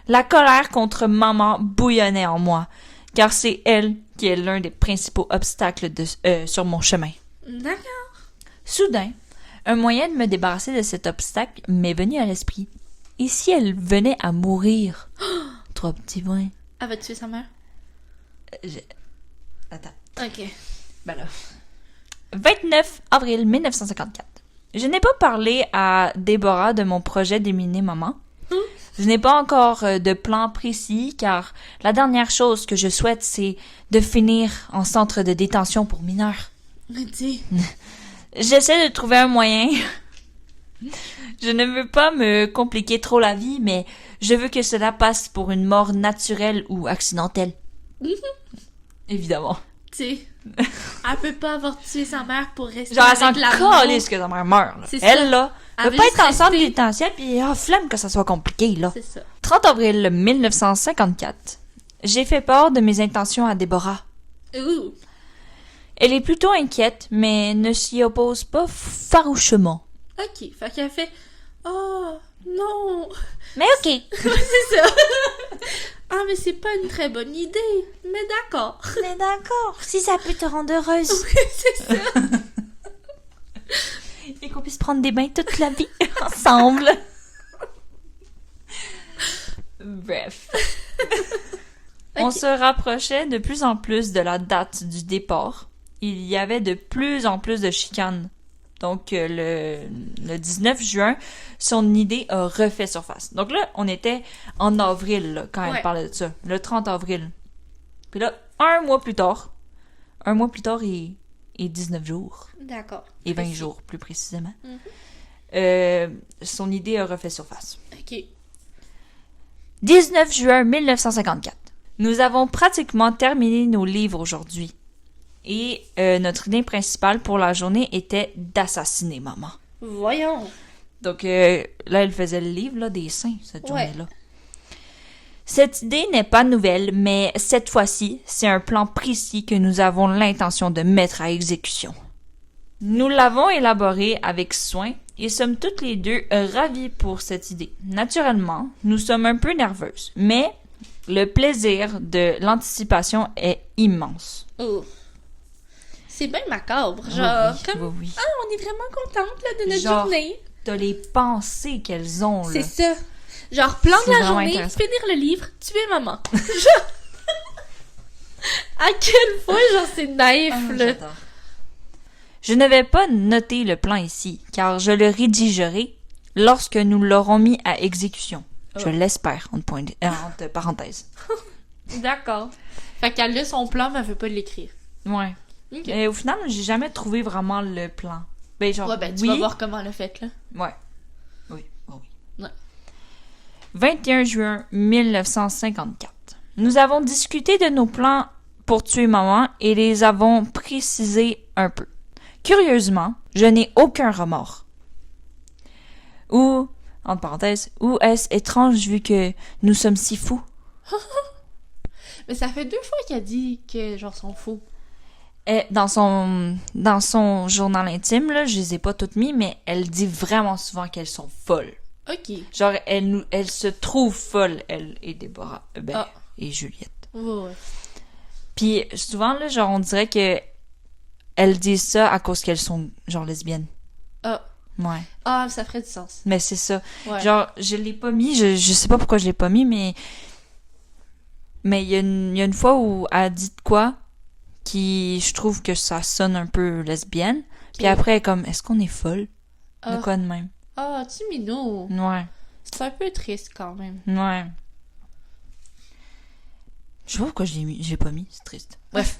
La colère contre maman bouillonnait en moi, car c'est elle qui est l'un des principaux obstacles sur mon chemin. D'accord. Soudain, un moyen de me débarrasser de cet obstacle m'est venu à l'esprit. Et si elle venait à mourir? Trois petits points. Elle va tuer sa mère? Attends. Ok. Ben là. 29 avril 1954. Je n'ai pas parlé à Déborah de mon projet d'éliminer maman. Je n'ai pas encore de plan précis, car la dernière chose que je souhaite, c'est de finir en centre de détention pour mineurs. Mais dis. J'essaie de trouver un moyen. Je ne veux pas me compliquer trop la vie, mais je veux que cela passe pour une mort naturelle ou accidentelle. Évidemment. Tu sais, elle peut pas avoir tué sa mère pour rester Genre, elle s'en avec l'amour. calisse que sa mère meurt. Là. C'est ça. Elle, là, Elle veut veut pas juste être en centre de rester. détention, puis flemme que ça soit compliqué, là. C'est ça. 30 avril 1954. J'ai fait part de mes intentions à Déborah. Ouh. Elle est plutôt inquiète, mais ne s'y oppose pas farouchement. Ok. Fait qu'elle fait... Oh, non. Mais ok. C'est ça. Ah, mais c'est pas une très bonne idée. Mais d'accord. Mais d'accord, si ça peut te rendre heureuse. C'est ça. Et qu'on puisse prendre des bains toute la vie ensemble. Bref. On se rapprochait de plus en plus de la date du départ. Il y avait de plus en plus de chicanes. Donc, le 19 juin, son idée a refait surface. Donc là, on était en avril, là, quand elle parlait de ça. Le 30 avril. Puis là, un mois plus tard et 19 jours. D'accord. Et 20 jours, plus précisément. Mhm. Son idée a refait surface. Ok. 19 juin 1954. Nous avons pratiquement terminé nos livres aujourd'hui. Et notre idée principale pour la journée était d'assassiner maman. Voyons. Donc là, elle faisait le livre là, des saints, cette journée-là. Cette idée n'est pas nouvelle, mais cette fois-ci, c'est un plan précis que nous avons l'intention de mettre à exécution. Nous l'avons élaboré avec soin et sommes toutes les deux ravies pour cette idée. Naturellement, nous sommes un peu nerveuses, mais le plaisir de l'anticipation est immense. Oh. C'est bien macabre. Genre, Oui, comme... oui. Ah, on est vraiment contente là, de notre Genre, journée. T'as les pensées qu'elles ont, là. C'est ça. Genre, plan C'est de la vraiment journée, intéressant. finir le livre, tuer maman. Genre... à quel point, genre, c'est naïf, là. J'adore. Je ne vais pas noter le plan ici, car je le rédigerai lorsque nous l'aurons mis à exécution. Oh. Je l'espère, entre parenthèses. D'accord. Fait qu'elle a son plan, mais elle veut pas l'écrire. Ouais. Ok. Et au final, j'ai jamais trouvé vraiment le plan. Ben, genre, Ouais, ben, tu oui. vas voir comment elle l'a fait, là. Ouais. Oui, oui. Ouais. 21 juin 1954. Nous avons discuté de nos plans pour tuer maman et les avons précisés un peu. Curieusement, je n'ai aucun remords. Ou, entre parenthèses, ou est-ce étrange vu que nous sommes si fous? Mais ça fait 2 fois qu'elle dit que, genre, sont faux. Dans son journal intime, là, je les ai pas toutes mis, mais elle dit vraiment souvent qu'elles sont folles. Ok. Genre, elle se trouve folle, elle et Déborah, et Juliette. Ouais. Puis souvent, là, genre, on dirait que elles disent ça à cause qu'elles sont, genre, lesbiennes. Ah. Ouais. Ah, ça ferait du sens. Mais c'est ça. Ouais. Genre, je l'ai pas mis, je sais pas pourquoi je l'ai pas mis, mais il y a une fois où elle dit de quoi qui, je trouve que ça sonne un peu lesbienne. Puis après, elle est comme, est-ce qu'on est folle? Ah. De quoi de même? Ah, tu minou. Ouais. C'est un peu triste, quand même. Ouais. Je sais pas pourquoi je l'ai pas mis, c'est triste. Bref.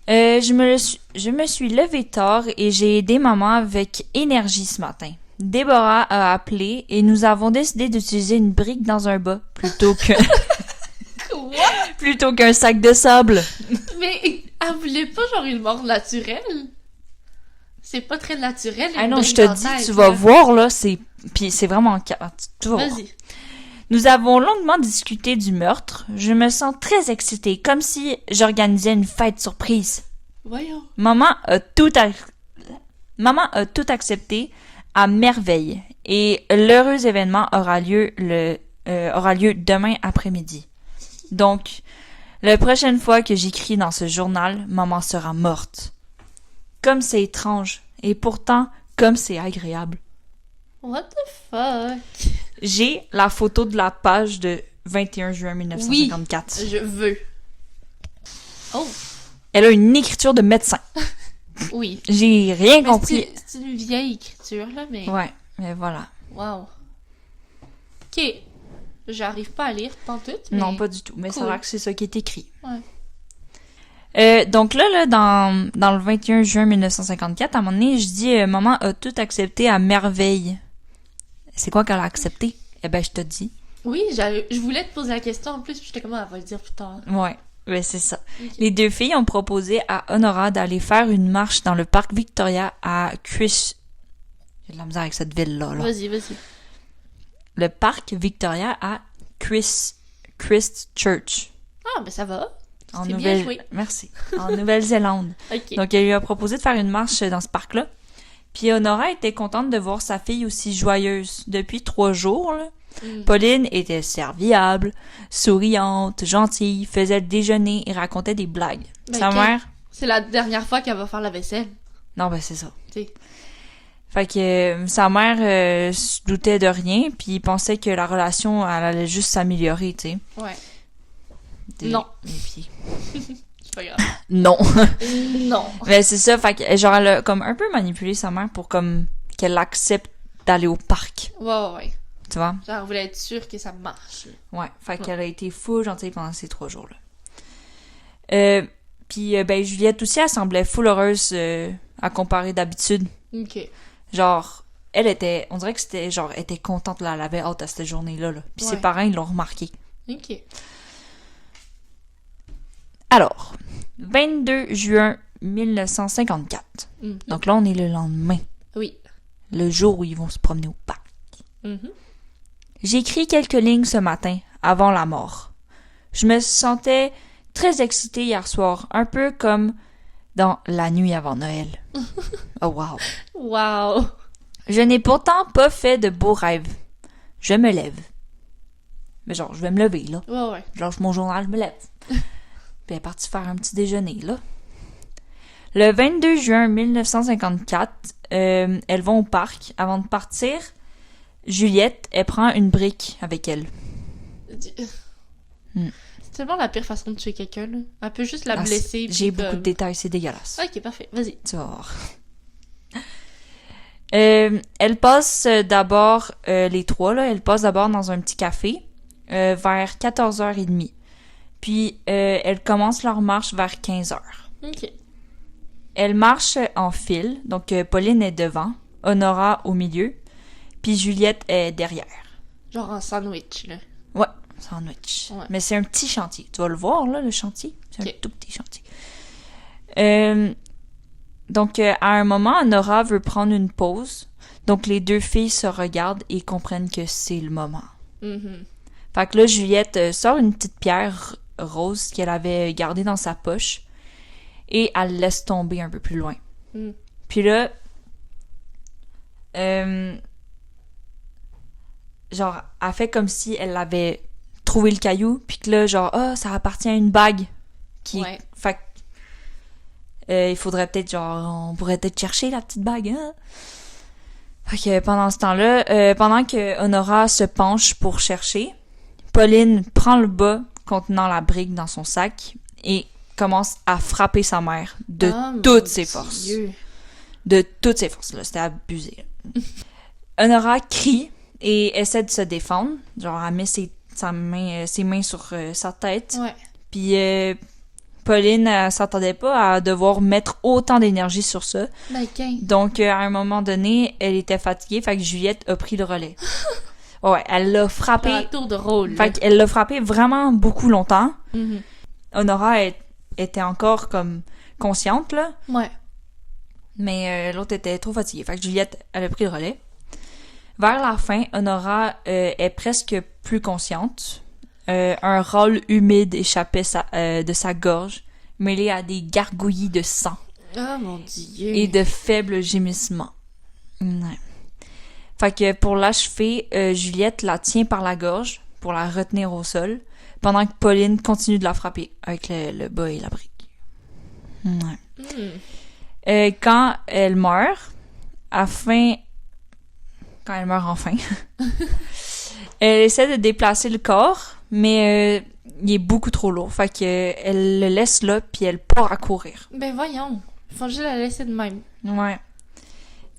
Je me suis levée tard et j'ai aidé maman avec énergie ce matin. Déborah a appelé et nous avons décidé d'utiliser une brique dans un bas plutôt qu'un sac de sable. Mais elle voulait pas, genre, une mort naturelle. C'est pas très naturel. Ah une non, je brique te dans la dis, tête, tu vas là. voir, là, puis c'est vraiment... Tu vas voir. Vas-y. Nous avons longuement discuté du meurtre. Je me sens très excitée, comme si j'organisais une fête surprise. Voyons. Maman a tout accepté à merveille et l'heureux événement aura lieu le aura lieu demain après-midi. Donc, la prochaine fois que j'écris dans ce journal, maman sera morte. Comme c'est étrange, et pourtant, comme c'est agréable. What the fuck? J'ai la photo de la page de 21 juin 1954. Oui, je veux. Oh! Elle a une écriture de médecin. Oui. J'ai rien Mais compris. c'est une vieille écriture, là, mais... Ouais, mais voilà. Wow. Ok. J'arrive pas à lire pantoute, mais... Non, pas du tout, mais cool. c'est vrai que c'est ça qui est écrit. Ouais. Donc là, dans le 21 juin 1954, à un moment donné, je dis maman a tout accepté à merveille. C'est quoi qu'elle a accepté? Eh ben, je te dis. Oui, je voulais te poser la question en plus, puis j'étais comme, elle va le dire plus tard. Ouais, ben c'est ça. Ok. Les deux filles ont proposé à Honora d'aller faire une marche dans le parc Victoria à Christ... J'ai de la misère avec cette ville-là. Là. Vas-y. Le parc Victoria à Christchurch. Ah, ben ça va. En C'est bien joué. Merci. En Nouvelle-Zélande. Ok. Donc, elle lui a proposé de faire une marche dans ce parc-là. Puis Honora était contente de voir sa fille aussi joyeuse. Depuis 3 jours, là, Pauline était serviable, souriante, gentille, faisait le déjeuner et racontait des blagues. Ben, Sa ok. mère... C'est la dernière fois qu'elle va faire la vaisselle. Non, ben c'est ça. Tu sais. Fait que sa mère se doutait de rien, puis pensait que la relation, elle allait juste s'améliorer, tu sais. Ouais. Des- Non. des pieds. C'est pas grave. Non. Non. Mais c'est ça, fait que genre elle a comme un peu manipulé sa mère pour comme qu'elle accepte d'aller au parc, Ouais. tu vois. Genre, elle voulait être sûre que ça marche. Ouais, fait qu'elle a été full gentille pendant ces 3 jours-là. Puis ben Juliette aussi, elle semblait full heureuse à comparer d'habitude. Ok. Genre, elle était, on dirait que c'était genre, elle était contente là, elle avait hâte à cette journée-là. Là. Puis ses Ouais. parents, ils l'ont remarqué. Ok. Alors, 22 juin 1954. Donc là, on est le lendemain, Oui. le jour où ils vont se promener au parc. Mhm. J'ai écrit quelques lignes ce matin, avant la mort. Je me sentais très excitée hier soir, un peu comme dans la nuit avant Noël. Oh wow. Wow. Je n'ai pourtant pas fait de beaux rêves. Je me lève. Mais genre, je vais me lever, là. Ouais. Je lâche mon journal, je me lève. Puis elle est partie faire un petit déjeuner, là. Le 22 juin 1954, elles vont au parc. Avant de partir, Juliette, elle prend une brique avec elle. C'est tellement la pire façon de tuer quelqu'un, là. Elle peut juste la Ah, blesser. J'ai puis beaucoup de détails, c'est dégueulasse. Ok, parfait. Vas-y. Tu vas voir. Elle passe d'abord, les 3, là, elle passe d'abord dans un petit café vers 14h30. Puis, elles commencent leur marche vers 15h. Ok. Elles marchent en file, donc Pauline est devant, Honora au milieu, puis Juliette est derrière. Genre un sandwich, là. Ouais, sandwich. Ouais. Mais c'est un petit chantier. Tu vas le voir, là, le chantier. C'est Ok. un tout petit chantier. Donc, à un moment, Honora veut prendre une pause. Donc, les deux filles se regardent et comprennent que c'est le moment. Mhm. Fait que là, Juliette sort une petite pierre rose qu'elle avait gardée dans sa poche et elle laisse tomber un peu plus loin. Mm. Puis là, genre, elle fait comme si elle avait trouvé le caillou, puis que là, genre, ça appartient à une bague. Ouais. Fait que, il faudrait peut-être, genre, on pourrait peut-être chercher la petite bague, hein? Fait que pendant ce temps-là, pendant que Honora se penche pour chercher, Pauline prend le bas contenant la brique dans son sac et commence à frapper sa mère de Oh, toutes mon ses forces. Dieu. De toutes ses forces, là. C'était abusé. Là. Honora crie et essaie de se défendre. Genre, elle met ses mains sur sa tête. Ouais. Puis Pauline, elle s'attendait pas à devoir mettre autant d'énergie sur ça. Ben, qu'un. Donc, à un moment donné, elle était fatiguée, fait que Juliette a pris le relais. Ouais, elle l'a frappé. Un tour de rôle. là. Fait qu'elle l'a frappé vraiment beaucoup longtemps. Mhm. Honora était encore comme consciente, là. Ouais. Mais l'autre était trop fatiguée. Fait que Juliette, elle a pris le relais. Vers la fin, Honora est presque plus consciente. Un râle humide échappait de sa gorge, mêlé à des gargouillis de sang Oh mon Dieu. et de faibles gémissements. Ouais. Fait que pour l'achever, Juliette la tient par la gorge pour la retenir au sol, pendant que Pauline continue de la frapper avec le bas et la brique. Ouais. Quand elle meurt, quand elle meurt enfin, elle essaie de déplacer le corps, mais il est beaucoup trop lourd. Fait qu'elle le laisse là, puis elle part à courir. Ben voyons, faut juste la laisser de même. Ouais.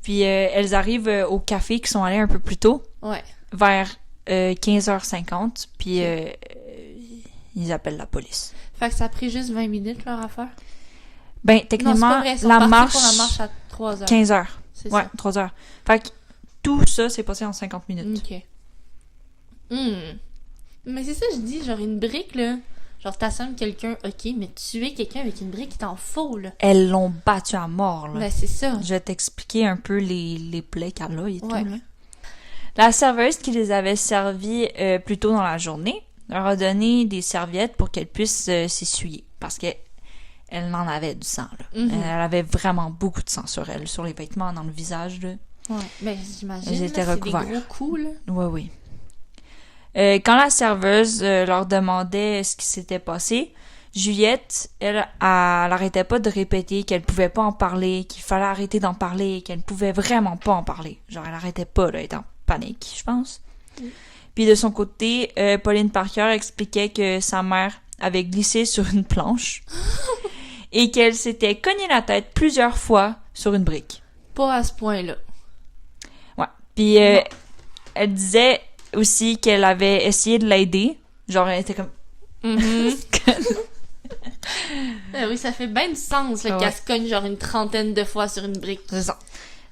Puis elles arrivent au café qui sont allées un peu plus tôt. Ouais. Vers 15h50, puis ils appellent la police. Fait que ça a pris juste 20 minutes, leur affaire? Ben, Non, techniquement, c'est pas vrai, ils sont la partis marche... pour la marche à 3 heures. 15h. C'est Ouais, ça. 3 heures. Fait que tout ça s'est passé en 50 minutes. OK. Mais c'est ça, je dis, genre une brique, là. Genre, t'assompes quelqu'un, OK, mais tuer quelqu'un avec une brique, t'en faut, là. Elles l'ont battu à mort, là. Ben, c'est ça. Je vais t'expliquer un peu les plaies qu'elle a et Ouais. tout, là. La serveuse qui les avait servis plus tôt dans la journée leur a donné des serviettes pour qu'elles puissent s'essuyer. Parce qu'elle en avait du sang, là. Mhm. Elle avait vraiment beaucoup de sang sur elle, sur les vêtements, dans le visage, là. Ouais. Ben, j'imagine, Ils là, étaient c'est recouverts. des gros coups, là. Oui, oui. Quand la serveuse leur demandait ce qui s'était passé, Juliette, elle arrêtait pas de répéter qu'elle pouvait pas en parler, qu'il fallait arrêter d'en parler, qu'elle pouvait vraiment pas en parler. Genre, elle arrêtait pas d'être en panique, je pense. Puis de son côté, Pauline Parker expliquait que sa mère avait glissé sur une planche et qu'elle s'était cogné la tête plusieurs fois sur une brique. Pas à ce point-là. Ouais. Puis elle disait aussi qu'elle avait essayé de l'aider. Genre, elle était comme... Oui, ça fait bien du sens, là, Ah qu'elle ouais. se cogne genre une trentaine de fois sur une brique. C'est ça.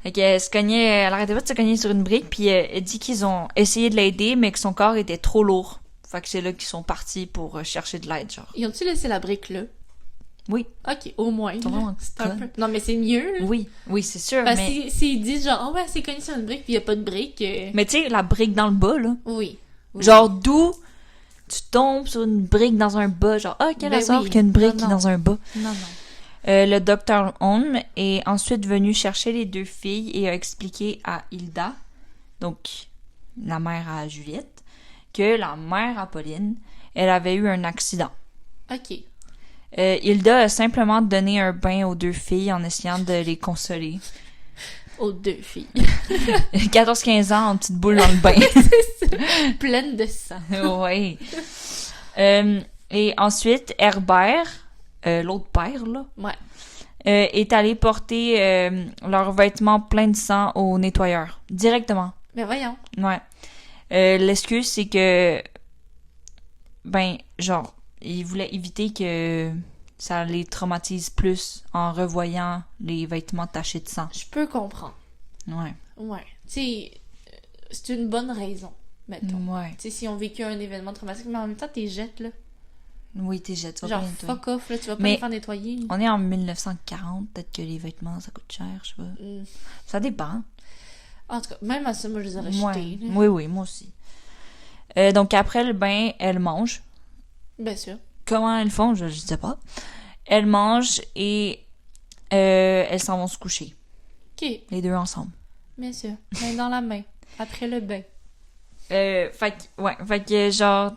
Fait qu'elle se cognait, elle arrêtait pas de se cogner sur une brique, puis elle dit qu'ils ont essayé de l'aider, mais que son corps était trop lourd. Fait que c'est là qu'ils sont partis pour chercher de l'aide, genre. Ils ont-tu laissé la brique là? Oui. OK, au moins. Ils sont là. vraiment C'est un connes. peu... Non, mais c'est mieux, là. Oui, oui, c'est sûr, Parce mais... que s'ils disent genre, oh ouais, c'est cogné sur une brique, puis y a pas de brique. Mais tu sais, la brique dans le bas, là. Oui. Oui. Genre, d'où tu tombes sur une brique dans un bas, genre, ah, quelle Ben hasard oui. qu'il y a une brique Non, non. dans un bas. Non, non. Le docteur Holm est ensuite venu chercher les deux filles et a expliqué à Hilda, donc la mère à Juliette, que la mère à Pauline, elle avait eu un accident. OK. Hilda a simplement donné un bain aux deux filles en essayant de les consoler. Aux deux filles. 14-15 ans en petite boule dans le bain. Pleine de sang. Oui. Et ensuite, Herbert, l'autre père, là, Ouais. est allé porter leurs vêtements pleins de sang au nettoyeur. Directement. Mais voyons. Ouais. L'excuse, c'est que... Ben, genre, il voulait éviter que ça les traumatise plus en revoyant les vêtements tachés de sang. Je peux comprendre. Ouais. Ouais. Tu sais, c'est une bonne raison, mettons. Ouais. Tu sais, si on vécu un événement traumatique, mais en même temps, t'es jettes, là. Oui, t'es jeté. Tu vas Genre, pas les nettoyer. fuck off, là, tu vas pas Mais- les faire nettoyer. On est en 1940, peut-être que les vêtements, ça coûte cher, je sais pas. Ça dépend. En tout cas, même à ça, moi, je les aurais Ouais. jetés. là. Oui, oui, moi aussi. Donc, après le bain, elles mangent. Bien sûr. Comment elles font, je sais pas. Elles mangent et elles s'en vont se coucher. OK, Les deux ensemble. bien sûr. Main dans la main. Après le bain. Fait que genre...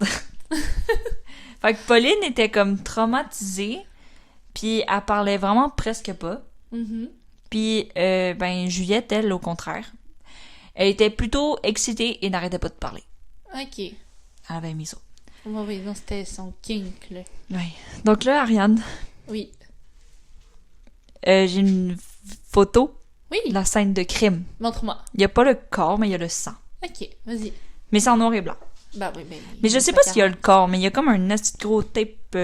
fait que Pauline était comme traumatisée, puis elle parlait vraiment presque pas. Mhm. Puis, ben, Juliette, elle, au contraire, elle était plutôt excitée et n'arrêtait pas de parler. OK. Elle avait mis ça. Oui, oui, non, c'était son kink, là. Oui. Donc là, Ariane, Oui. j'ai une photo Oui, de la scène de crime. montre-moi. Il y a pas le corps, mais il y a le sang. OK, vas-y. Mais c'est en noir et blanc. Ben oui, mais... Mais je sais pas s'il y a le corps, mais il y a comme un petit gros tape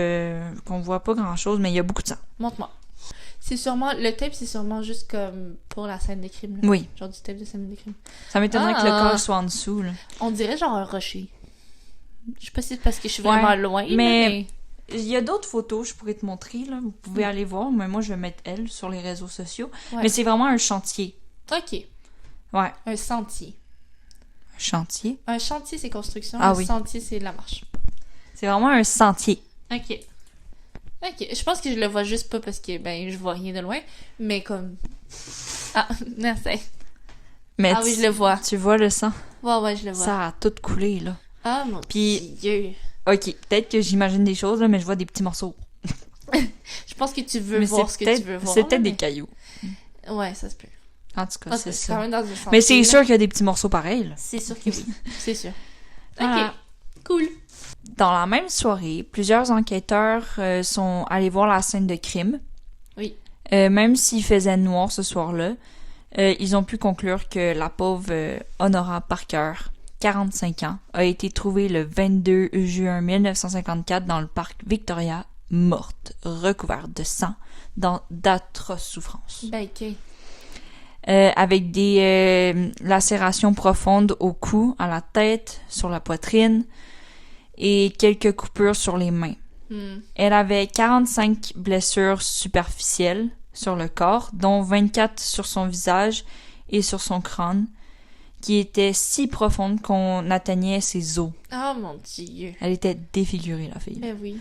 qu'on voit pas grand-chose, mais il y a beaucoup de sang. Montre-moi. C'est sûrement... Le tape, c'est sûrement juste comme pour la scène des crimes, là. Oui. Genre du tape de scène des crimes. Ça m'étonnerait Ah. que le corps soit en dessous, là. On dirait genre un rocher. Je sais pas si c'est parce que je suis Ouais, vraiment loin, mais- Il y a d'autres photos, je pourrais te montrer, là. Vous pouvez aller voir, mais moi, je vais mettre elle sur les réseaux sociaux. Ouais. Mais c'est vraiment un chantier. OK. Ouais. Un sentier. Un chantier. Un chantier, c'est construction. Ah un oui. sentier, c'est la marche. C'est vraiment un sentier. OK. OK. Je pense que je le vois juste pas parce que, ben, je vois rien de loin. Mais comme... Ah, merci. Mais Ah oui, je le vois. Tu vois le sang? Ouais, ouais, je le vois. Ça a tout coulé, là. Ah, mon Puis- Dieu. OK, peut-être que j'imagine des choses, là, mais je vois des petits morceaux. Je pense que tu veux Mais voir c'est ce que peut-être- tu veux voir. C'est là, peut-être mais- des cailloux. Ouais, ça se peut. En tout cas, Ah, c'est c'est ça. quand même dans un sens. Mais c'est sûr qu'il y a des petits morceaux pareils, là. C'est sûr que oui. C'est sûr. Ok, Voilà. cool. Dans la même soirée, plusieurs enquêteurs sont allés voir la scène de crime. Oui. Même s'il faisait noir ce soir-là, ils ont pu conclure que la pauvre Honora Parker, 45 ans, a été trouvée le 22 juin 1954 dans le parc Victoria, morte, recouverte de sang, dans d'atroces souffrances. Ben, ok. Avec des lacérations profondes au cou, à la tête, sur la poitrine et quelques coupures sur les mains. Elle avait 45 blessures superficielles sur le corps, dont 24 sur son visage et sur son crâne, qui étaient si profondes qu'on atteignait ses os. Oh, mon Dieu. Elle était défigurée, la fille. Ben oui.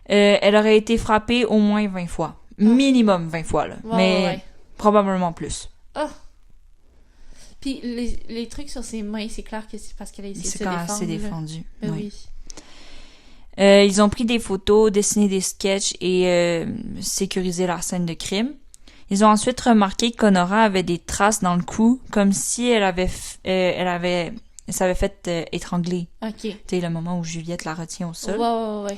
Elle aurait été frappée au moins 20 fois. Minimum 20 fois, là. Ouais, mais ouais. probablement plus. Oh. Puis les trucs sur ses mains, c'est clair que c'est parce qu'elle a essayé de se C'est quand défendre. elle s'est là. défendue. Ben Ouais. oui. Ils ont pris des photos, dessiné des sketchs et sécurisé la scène de crime. Ils ont ensuite remarqué qu'Honora avait des traces dans le cou, comme si elle s'avait fait étrangler. Ok. Tu sais, le moment où Juliette la retient au Ouais, sol. ouais.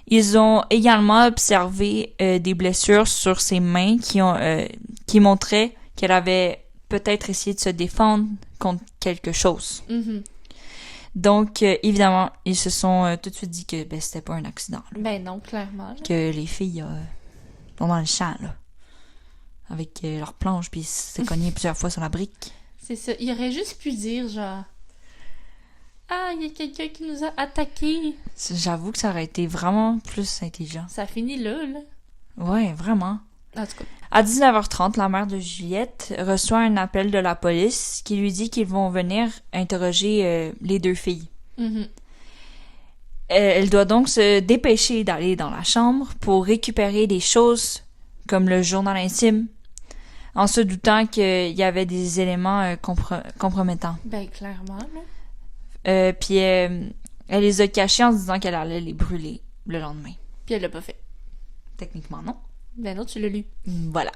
Ils ont également observé des blessures sur ses mains qui montraient qu'elle avait peut-être essayé de se défendre contre quelque chose. Mhm. Donc, évidemment, ils se sont tout de suite dit que c'était pas un accident. Là. Ben non, clairement. là. Que les filles sont dans le champ, là. Avec leurs planches, puis s'est cogné plusieurs fois sur la brique. C'est ça. Il aurait juste pu dire, genre... Ah, il y a quelqu'un qui nous a attaqués. J'avoue que ça aurait été vraiment plus intelligent. Ça finit là. Ouais, vraiment. En tout cas. À 19h30, la mère de Juliette reçoit un appel de la police qui lui dit qu'ils vont venir interroger les deux filles. Mhm. Elle doit donc se dépêcher d'aller dans la chambre pour récupérer des choses comme le journal intime, en se doutant qu'il y avait des éléments compromettants. Ben clairement, là. Puis elle les a cachés en se disant qu'elle allait les brûler le lendemain. Puis elle l'a pas fait. Techniquement, non. Ben non, tu l'as lu. Voilà.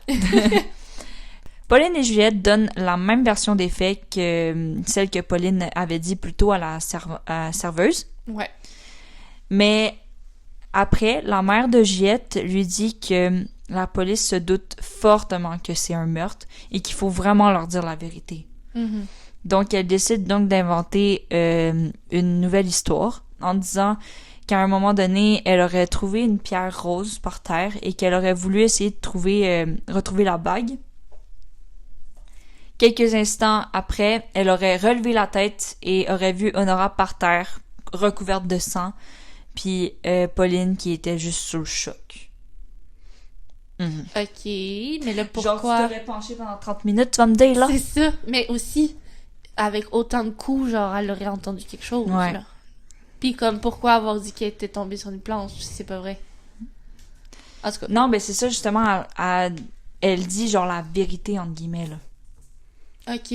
Pauline et Juliette donnent la même version des faits que celle que Pauline avait dit plus tôt à la serveuse. Ouais. Mais après, la mère de Juliette lui dit que la police se doute fortement que c'est un meurtre et qu'il faut vraiment leur dire la vérité. Mhm. Donc, elle décide donc d'inventer une nouvelle histoire en disant qu'à un moment donné, elle aurait trouvé une pierre rose par terre et qu'elle aurait voulu essayer de retrouver la bague. Quelques instants après, elle aurait relevé la tête et aurait vu Honora par terre, recouverte de sang, puis Pauline qui était juste sous le choc. Mhm. Ok, mais là, Genre, pourquoi... tu t'aurais penché pendant 30 minutes, tu vas me dire, là? C'est ça. Mais aussi, avec autant de coups, genre, elle aurait entendu quelque chose, Ouais. là. Puis comme, pourquoi avoir dit qu'elle était tombée sur une planche, si c'est pas vrai? En tout cas. Non, ben c'est ça, justement, elle dit, genre, la vérité, entre guillemets, là. Ok.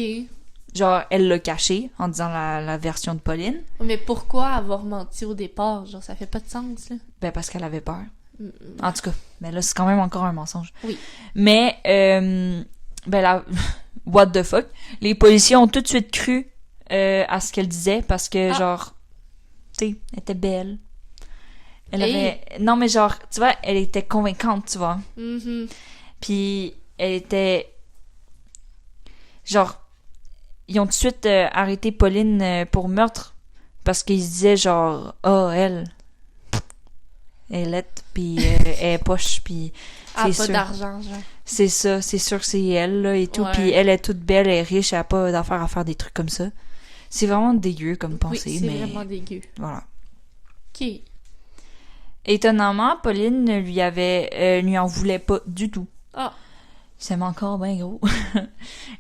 Genre, elle l'a caché en disant la version de Pauline. Mais pourquoi avoir menti au départ? Genre, ça fait pas de sens, là. Ben, parce qu'elle avait peur. Mm, En tout cas, ben là, c'est quand même encore un mensonge. Oui. Mais, ben là, what the fuck? Les policiers ont tout de suite cru à ce qu'elle disait parce que, genre, tu sais, elle était belle. Elle Hey. avait... Non, mais genre, tu vois, elle était convaincante, tu vois. Mhm. Puis, elle était... Genre, ils ont tout de suite arrêté Pauline pour meurtre parce qu'ils se disaient genre, elle est laite, puis elle est poche, puis Ah, pas c'est sûr. d'argent, genre. C'est ça, c'est sûr que c'est elle, là, et tout. Ouais. Puis elle est toute belle, elle est riche, elle a pas d'affaire à faire des trucs comme ça. C'est vraiment dégueu comme Oui, pensée, c'est mais vraiment dégueu. voilà. Ok. Étonnamment, Pauline lui en voulait pas du tout. Ah. Ça m'a encore bien gros.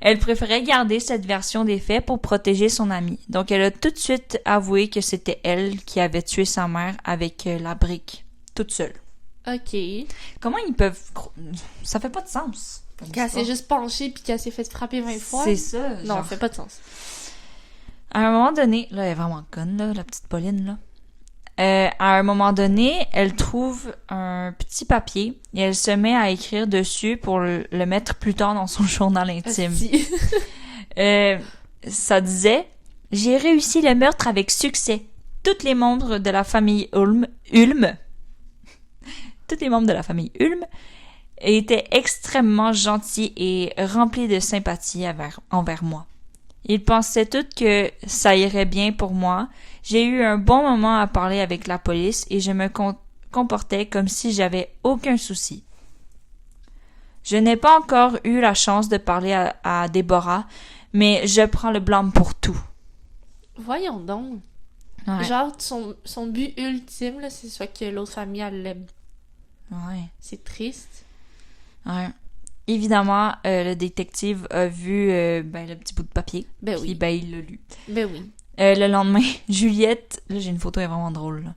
Elle préférait garder cette version des faits pour protéger son amie. Donc, elle a tout de suite avoué que c'était elle qui avait tué sa mère avec la brique, toute seule. Ok. Comment ils peuvent... Ça fait pas de sens. comme Qu'elle histoire. s'est juste penchée puis qu'elle s'est fait frapper 20 fois. C'est ça. Non, genre. ça fait pas de sens. À un moment donné, là, elle est vraiment conne, là, la petite Pauline, là. À un moment donné, elle trouve un petit papier et elle se met à écrire dessus pour le mettre plus tard dans son journal intime. Asti. Ça disait « J'ai réussi le meurtre avec succès. Tous les membres de la famille Ulm tous les membres de la famille Ulm étaient extrêmement gentils et remplis de sympathie envers moi. Ils pensaient tous que ça irait bien pour moi. J'ai eu un bon moment à parler avec la police et je me comportais comme si j'avais aucun souci. Je n'ai pas encore eu la chance de parler à Déborah, mais je prends le blâme pour tout. » Voyons donc. Ouais. Genre, son but ultime, là, c'est soit que l'autre famille, elle l'aime. Ouais. C'est triste. Ouais. Évidemment, le détective a vu le petit bout de papier. Ben Puis, oui. il l'a lu. Ben oui. Le lendemain, Juliette... Là, j'ai une photo, elle est vraiment drôle, là.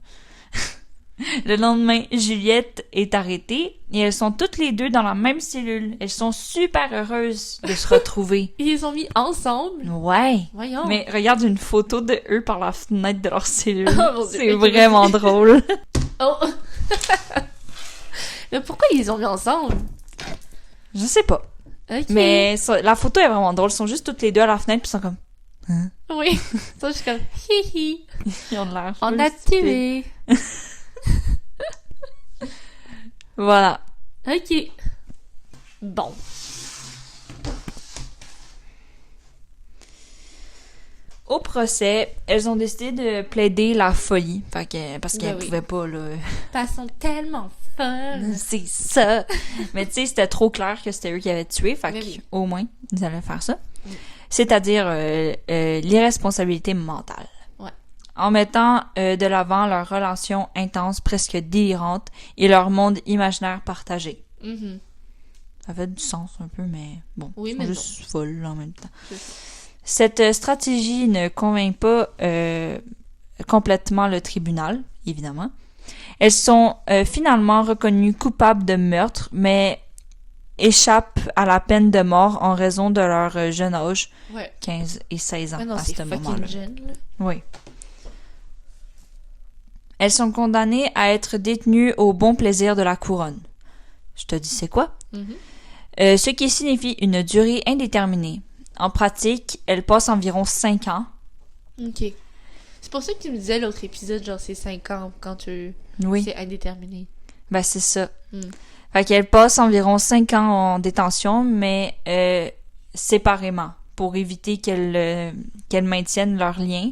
Le lendemain, Juliette est arrêtée et elles sont toutes les deux dans la même cellule. Elles sont super heureuses de se retrouver. Ils les ont mis ensemble. Ouais. Voyons. Mais regarde une photo de eux par la fenêtre de leur cellule. Oh, mon Dieu. C'est vraiment drôle. Oh! Mais pourquoi ils les ont mis ensemble? Je sais pas. Ok. Mais la photo est vraiment drôle. Ils sont juste toutes les deux à la fenêtre puis ils sont comme... Hein? Oui. Ça, je suis comme... Hihi. Ils ont l'air... On a tué. Voilà. Ok. Bon. Au procès, elles ont décidé de plaider la folie. Fait que, parce qu'elles Ben oui. pouvaient pas, là... Elles sont tellement fun. C'est ça! Mais tu sais, c'était trop clair que c'était eux qui avaient tué, fait Mais que, oui. au moins, ils allaient faire ça. Mm. C'est-à-dire l'irresponsabilité mentale. Ouais. En mettant de l'avant leur relation intense, presque délirante, et leur monde imaginaire partagé. Mhm. Ça fait du sens un peu, mais bon, Oui, ils mais sont non. juste folles en même temps. C'est ça. Cette stratégie ne convainc pas complètement le tribunal, évidemment. Elles sont finalement reconnues coupables de meurtre, mais échappent à la peine de mort en raison de leur jeune âge, Ouais. 15 et 16 ans Mais non, à c'est ce moment-là. fucking jeune, là. Oui. Elles sont condamnées à être détenues au bon plaisir de la couronne. Je te dis c'est quoi? Mhm. Ce qui signifie une durée indéterminée. En pratique, elles passent environ 5 ans. Ok. C'est pour ça que tu me disais l'autre épisode, genre c'est 5 ans quand Oui. c'est indéterminé. Ben, c'est ça. Mm. Fait qu'elles passent environ 5 ans en détention, mais séparément, pour éviter qu'elles maintiennent leur lien.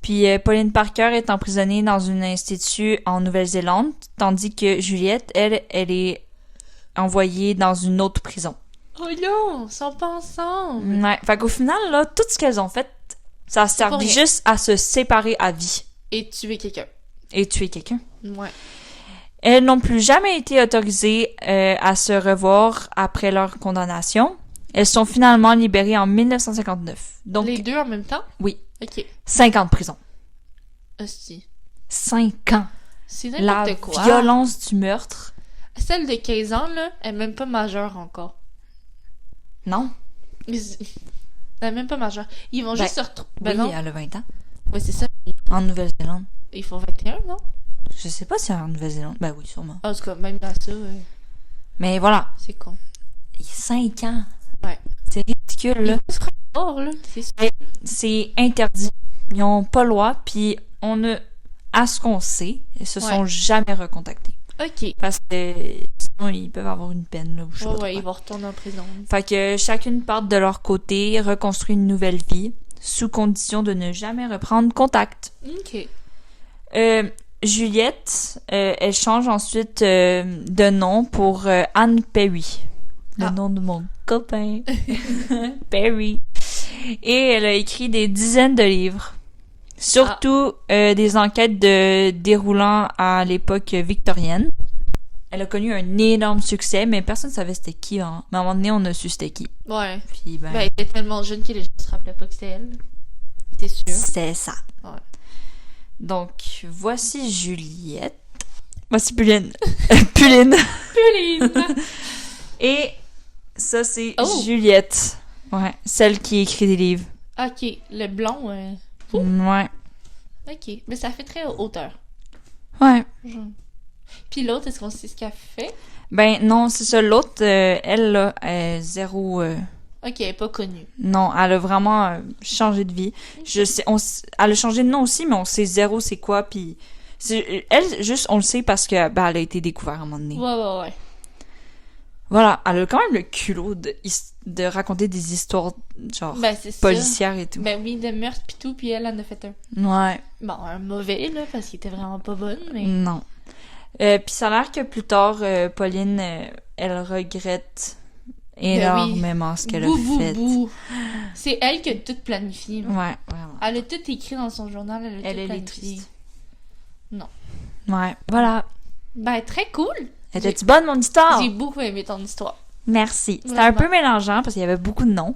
Puis Pauline Parker est emprisonnée dans un institut en Nouvelle-Zélande, tandis que Juliette, elle est envoyée dans une autre prison. Oh non, ils sont pas ensemble. Ouais. Fait qu'au final, là, tout ce qu'elles ont fait, ça a servi rien. juste à se séparer à vie Et tuer quelqu'un. et tuer quelqu'un. Ouais. Elles n'ont plus jamais été autorisées à se revoir après leur condamnation. Elles sont finalement libérées en 1959. Donc, Les deux en même temps? oui, Ok. 5 ans de prison. Hostie. 5 ans. C'est La n'importe quoi. violence du meurtre. Celle de 15 ans, là, elle est même pas majeure encore. Non. Elle est même pas majeure. Ils vont Ben, juste se retrouver. Oui, Ben non. elle a 20 ans. Ouais, c'est ça. En Nouvelle-Zélande. Ils font 21, non? Je sais pas si c'est en Nouvelle-Zélande. Ben oui, sûrement. En tout cas, même dans ça, Mais voilà. c'est con. 5 ans. Ouais. C'est ridicule, Ils là. vont se revoir, là. C'est sûr. C'est interdit. Ils ont pas le droit, puis à ce qu'on sait, ils se sont Ouais. jamais recontactés. Ok. Parce que sinon, ils peuvent avoir une peine, là, ou je sais pas Ouais, trop ouais, quoi. ils vont retourner en prison. Fait que chacune part de leur côté, reconstruit une nouvelle vie, sous condition de ne jamais reprendre contact. Ok. Juliette, elle change ensuite de nom pour Anne Perry. Le Ah. nom de mon copain. Perry. Et elle a écrit des dizaines de livres. Surtout des enquêtes déroulant à l'époque victorienne. Elle a connu un énorme succès, mais personne ne savait c'était qui. Hein. Mais à un moment donné, on a su c'était qui. Ouais. Puis Ben, elle était tellement jeune que les gens se rappelaient pas que c'était elle. C'est sûr. c'est ça. Ouais. Donc, voici Juliette. Voici Pauline. Pauline. Pauline! Et ça, c'est Oh. Juliette. Ouais, celle qui écrit des livres. Ok, le blond, Ouais. ok. Mais ça fait très hauteur. Ouais. Genre. Puis l'autre, est-ce qu'on sait ce qu'elle fait? Ben non, c'est ça. L'autre, elle, là, est zéro... Ok, elle est pas connue. Non, elle a vraiment changé de vie. Je sais, elle a changé de nom aussi, mais on sait zéro c'est quoi, puis... Elle, juste, on le sait parce que ben, elle a été découverte à un moment donné. Ouais. Voilà, elle a quand même le culot de raconter des histoires, genre, Ben, c'est ça. policières et tout. Ben oui, de meurtre pis tout, puis elle en a fait un. Ouais. Bon, un mauvais, là, parce qu'il était vraiment pas bonne, mais... Non. Puis ça a l'air que plus tard, Pauline, elle regrette énormément ce qu'elle a fait. C'est elle qui a tout planifié. Là. Ouais, vraiment. Elle a tout écrit dans son journal, elle a tout Elle est planifié. triste. Non. Ouais, voilà. Ben, très cool. Était-tu bonne, mon histoire? J'ai beaucoup aimé ton histoire. Merci. C'était Vraiment. un peu mélangeant parce qu'il y avait beaucoup de noms.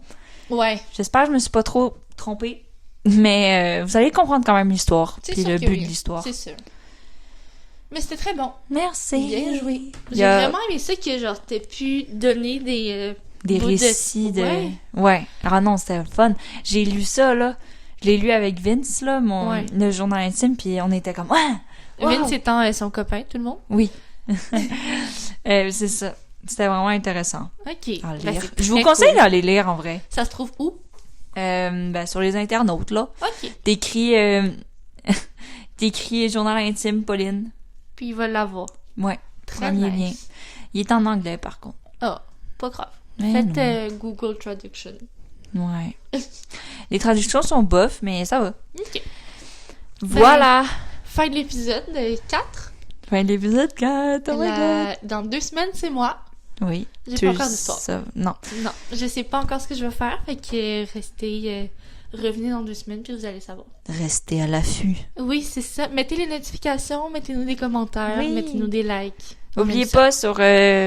Ouais. J'espère que je me suis pas trop trompée. Mais vous allez comprendre quand même l'histoire. C'est Puis sûr le que but oui. de l'histoire. C'est sûr. Mais c'était très bon. Merci. Bien joué. Il y J'ai a vraiment aimé ça que, genre, t'aies pu donner des bouts récits de... Ouais. Ouais. Ah non, c'était fun. J'ai lu ça, là. Je l'ai lu avec Vince, là, le journal intime, puis on était comme... Ouais! Wow! Vince étant son copain, tout le monde. Oui. C'est ça. C'était vraiment intéressant Ok. à Ben, lire. c'est Je vous très conseille cool. d'aller lire, en vrai. Ça se trouve où? Ben, sur les internautes, là. Ok. T'écris journal intime, Pauline. Puis il va l'avoir. Ouais. Très Premier nice. lien. Il est en anglais, par contre. Ah, pas grave. Mais Faites Google Traduction. non. Ouais. Les traductions sont bof, mais ça va. Ok. Voilà. Fin de l'épisode 4. Fin de l'épisode 4. Oh my god. Dans 2 semaines, c'est moi. Oui. J'ai pas encore d'histoire. Non. Non, je sais pas encore ce que je vais faire. Fait que restez... revenez dans 2 semaines, puis vous allez savoir. Restez à l'affût. Oui, c'est ça. Mettez les notifications, mettez-nous des commentaires, Oui. mettez-nous des likes. On N'oubliez aime ça. pas sur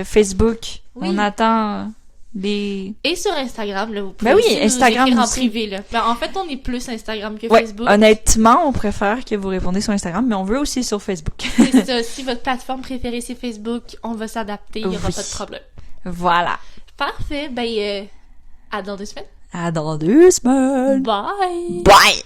Facebook. Oui. On attend des... Et sur Instagram, là, vous pouvez Ben oui, aussi nous Instagram écrire en aussi. privé, là. Ben, en fait, on est plus Instagram que Ouais, Facebook. honnêtement, on préfère que vous répondez sur Instagram, mais on veut aussi sur Facebook. C'est ça. Si votre plateforme préférée, c'est Facebook, on va s'adapter, il n'y aura Oui. pas de problème. Voilà. Parfait. Ben, à dans 2 semaines. À dans 2 semaines. Bye! Bye!